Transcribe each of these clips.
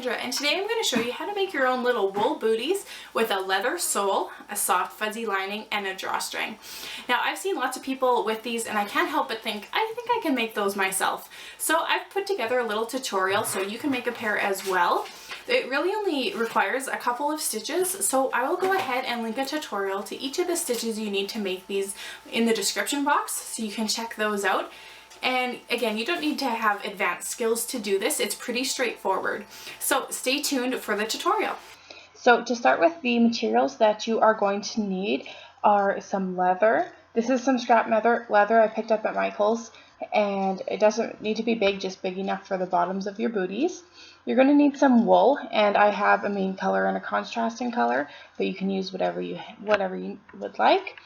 Sandra, and today I'm going to show you how to make your own little wool booties with a leather sole, a soft fuzzy lining, and a drawstring. Now I've seen lots of people with these and I can't help but think I can make those myself. So I've put together a little tutorial so you can make a pair as well. It really only requires a couple of stitches, so I will go ahead and link a tutorial to each of the stitches you need to make these in the description box so you can check those out. And again, you don't need to have advanced skills to do this. It's pretty straightforward. So stay tuned for the tutorial. So to start with, the materials that you are going to need are some leather. This is some scrap leather I picked up at Michael's, and it doesn't need to be big, just big enough for the bottoms of your booties. You're going to need some wool, and I have a main color and a contrasting color, but you can use whatever you would like.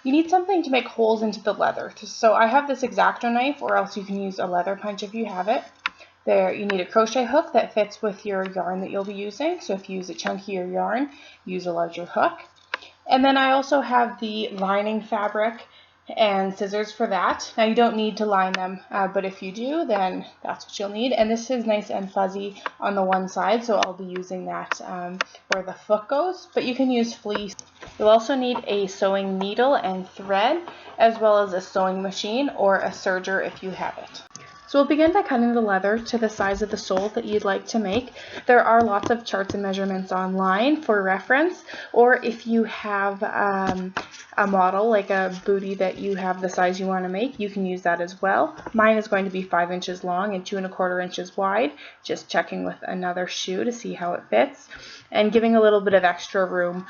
You need something to make holes into the leather. So I have this X-Acto knife, or else you can use a leather punch if you have it. There, you need a crochet hook that fits with your yarn that you'll be using. So if you use a chunkier yarn, use a larger hook. And then I also have the lining fabric and scissors for that. Now you don't need to line them, but if you do, then that's what you'll need. And this is nice and fuzzy on the one side, so I'll be using that where the foot goes, but you can use fleece. You'll also need a sewing needle and thread, as well as a sewing machine or a serger if you have it. So we'll begin by cutting the leather to the size of the sole that you'd like to make. There are lots of charts and measurements online for reference, or if you have a model like a bootie that you have the size you want to make, you can use that as well. Mine is going to be 5 inches long and 2 1/4 inches wide, just checking with another shoe to see how it fits, and giving a little bit of extra room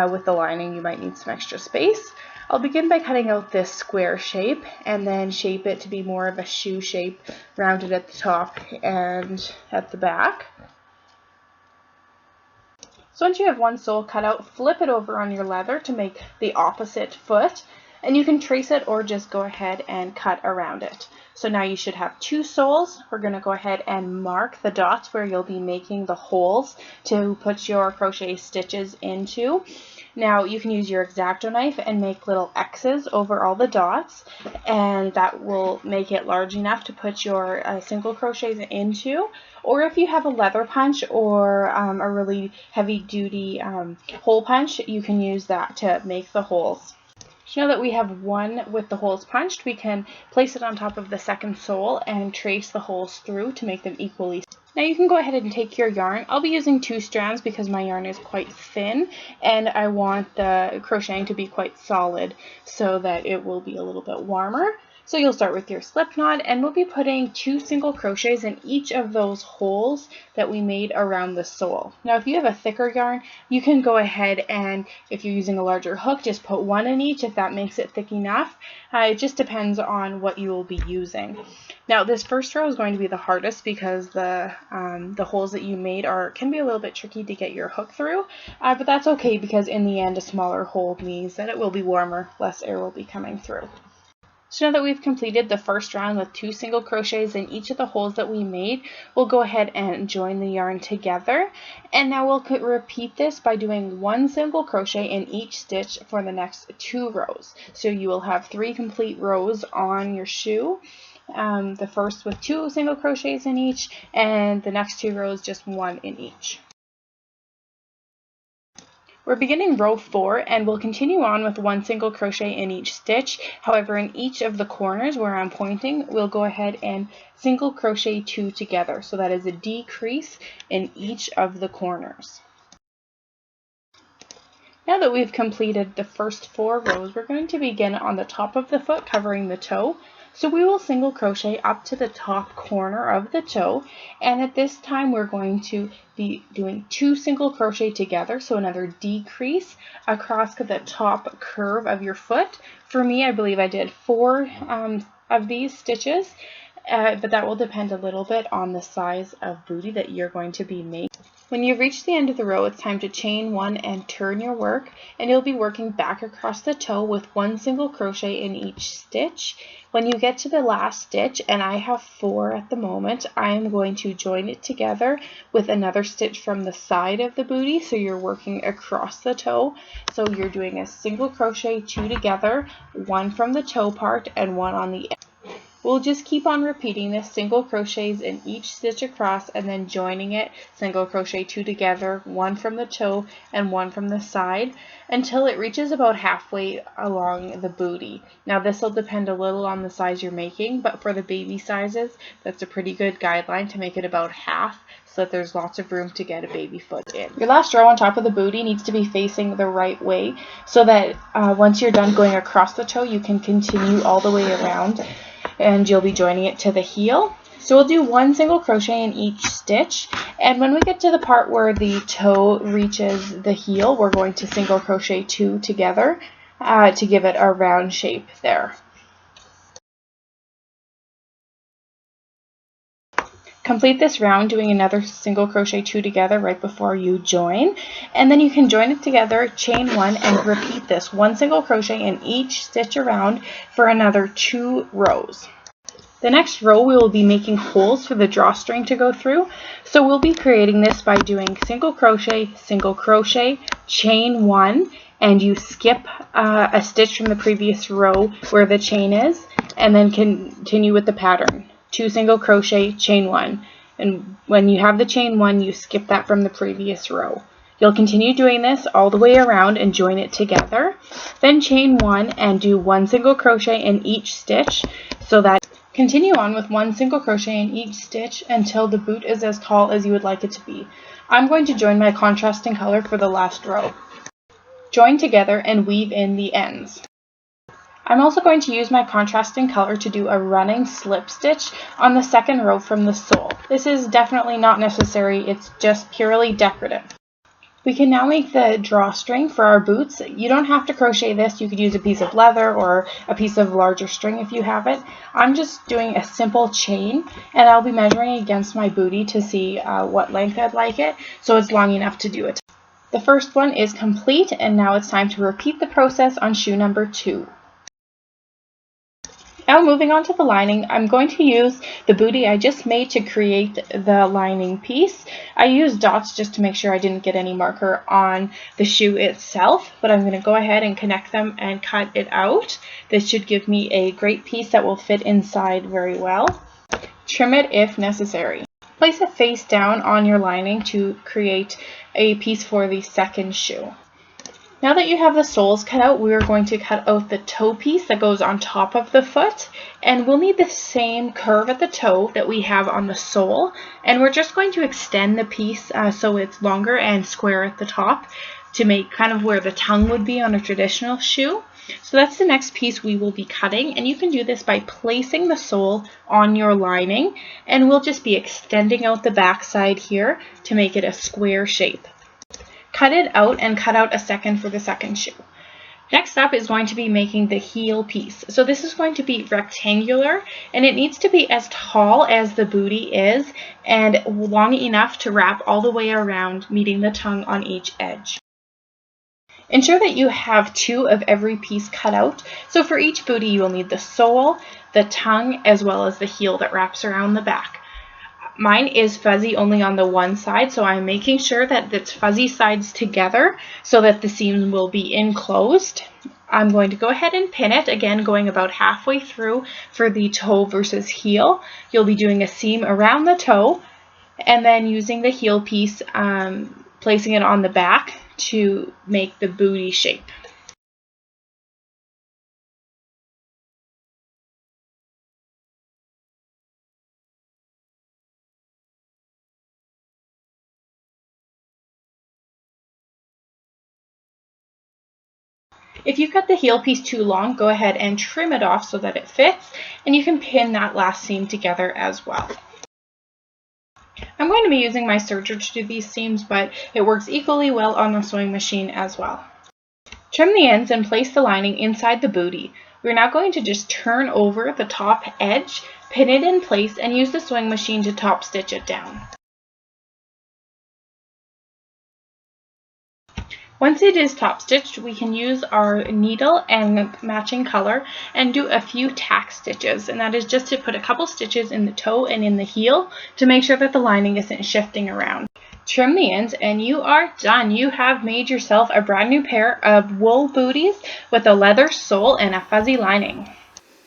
with the lining. You might need some extra space. I'll begin by cutting out this square shape and then shape it to be more of a shoe shape, rounded at the top and at the back. So once you have one sole cut out, flip it over on your leather to make the opposite foot, and you can trace it or just go ahead and cut around it. So now you should have 2 soles. We're going to go ahead and mark the dots where you'll be making the holes to put your crochet stitches into. Now you can use your X-Acto knife and make little X's over all the dots, and that will make it large enough to put your single crochets into. Or if you have a leather punch or a really heavy duty hole punch, you can use that to make the holes. So now that we have one with the holes punched, we can place it on top of the second sole and trace the holes through to make them equally. Now you can go ahead and take your yarn. I'll be using 2 strands because my yarn is quite thin and I want the crocheting to be quite solid so that it will be a little bit warmer. So you'll start with your slip knot, and we'll be putting 2 single crochets in each of those holes that we made around the sole. Now if you have a thicker yarn, you can go ahead and, if you're using a larger hook, just put 1 in each if that makes it thick enough. It just depends on what you will be using. Now this first row is going to be the hardest because the holes that you made can be a little bit tricky to get your hook through, but that's okay because in the end a smaller hole means that it will be warmer, less air will be coming through. So now that we've completed the first round with 2 single crochets in each of the holes that we made, we'll go ahead and join the yarn together. And now we'll repeat this by doing 1 single crochet in each stitch for the next 2 rows. So you will have 3 complete rows on your shoe. The first with 2 single crochets in each, and the next 2 rows just 1 in each. We're beginning row 4, and we'll continue on with 1 single crochet in each stitch. However, in each of the corners where I'm pointing, we'll go ahead and single crochet 2 together. So that is a decrease in each of the corners. Now that we've completed the first 4 rows, we're going to begin on the top of the foot, covering the toe. So we will single crochet up to the top corner of the toe, and at this time we're going to be doing 2 single crochet together, so another decrease across the top curve of your foot. For me, I believe I did 4 of these stitches, but that will depend a little bit on the size of bootie that you're going to be making. When you've reached the end of the row, it's time to chain 1 and turn your work, and you'll be working back across the toe with 1 single crochet in each stitch. When you get to the last stitch, and I have 4 at the moment, I am going to join it together with another stitch from the side of the bootie, so you're working across the toe. So you're doing a single crochet 2 together, 1 from the toe part and 1 on the end. We'll just keep on repeating this, single crochets in each stitch across and then joining it, single crochet 2 together, 1 from the toe and 1 from the side, until it reaches about halfway along the bootie. Now this will depend a little on the size you're making, but for the baby sizes, that's a pretty good guideline to make it about half, so that there's lots of room to get a baby foot in. Your last row on top of the bootie needs to be facing the right way, so that once you're done going across the toe, you can continue all the way around and you'll be joining it to the heel. So we'll do 1 single crochet in each stitch, and when we get to the part where the toe reaches the heel, we're going to single crochet 2 together to give it a round shape there. Complete this round doing another single crochet 2 together right before you join, and then you can join it together, chain 1, and repeat this 1 single crochet in each stitch around for another 2 rows. The next row we will be making holes for the drawstring to go through, so we'll be creating this by doing single crochet, chain 1, and you skip a stitch from the previous row where the chain is, and then continue with the pattern. 2 single crochet, chain 1, and when you have the chain 1, you skip that from the previous row. You'll continue doing this all the way around and join it together, then chain 1 and do 1 single crochet in each stitch, so that continue on with 1 single crochet in each stitch until the boot is as tall as you would like it to be. I'm going to join my contrasting color for the last row. Join together and weave in the ends. I'm also going to use my contrasting color to do a running slip stitch on the second row from the sole. This is definitely not necessary, it's just purely decorative. We can now make the drawstring for our boots. You don't have to crochet this, you could use a piece of leather or a piece of larger string if you have it. I'm just doing a simple chain, and I'll be measuring against my bootie to see what length I'd like it, so it's long enough to do it. The first one is complete, and now it's time to repeat the process on shoe number 2. Now moving on to the lining, I'm going to use the bootie I just made to create the lining piece. I used dots just to make sure I didn't get any marker on the shoe itself, but I'm going to go ahead and connect them and cut it out. This should give me a great piece that will fit inside very well. Trim it if necessary. Place it face down on your lining to create a piece for the second shoe. Now that you have the soles cut out, we are going to cut out the toe piece that goes on top of the foot, and we'll need the same curve at the toe that we have on the sole, and we're just going to extend the piece so it's longer and square at the top to make kind of where the tongue would be on a traditional shoe. So that's the next piece we will be cutting, and you can do this by placing the sole on your lining, and we'll just be extending out the back side here to make it a square shape. Cut it out and cut out a second for the second shoe. Next up is going to be making the heel piece. So this is going to be rectangular, and it needs to be as tall as the bootie is and long enough to wrap all the way around, meeting the tongue on each edge. Ensure that you have 2 of every piece cut out. So for each bootie you will need the sole, the tongue, as well as the heel that wraps around the back. Mine is fuzzy only on the one side, so I'm making sure that it's fuzzy sides together so that the seam will be enclosed. I'm going to go ahead and pin it, again going about halfway through for the toe versus heel. You'll be doing a seam around the toe and then using the heel piece, placing it on the back to make the bootie shape. If you cut the heel piece too long, go ahead and trim it off so that it fits, and you can pin that last seam together as well. I'm going to be using my serger to do these seams, but it works equally well on the sewing machine as well. Trim the ends and place the lining inside the bootie. We're now going to just turn over the top edge, pin it in place, and use the sewing machine to top stitch it down. Once it is top stitched, we can use our needle and matching color and do a few tack stitches, and that is just to put a couple stitches in the toe and in the heel to make sure that the lining isn't shifting around. Trim the ends and you are done. You have made yourself a brand new pair of wool booties with a leather sole and a fuzzy lining.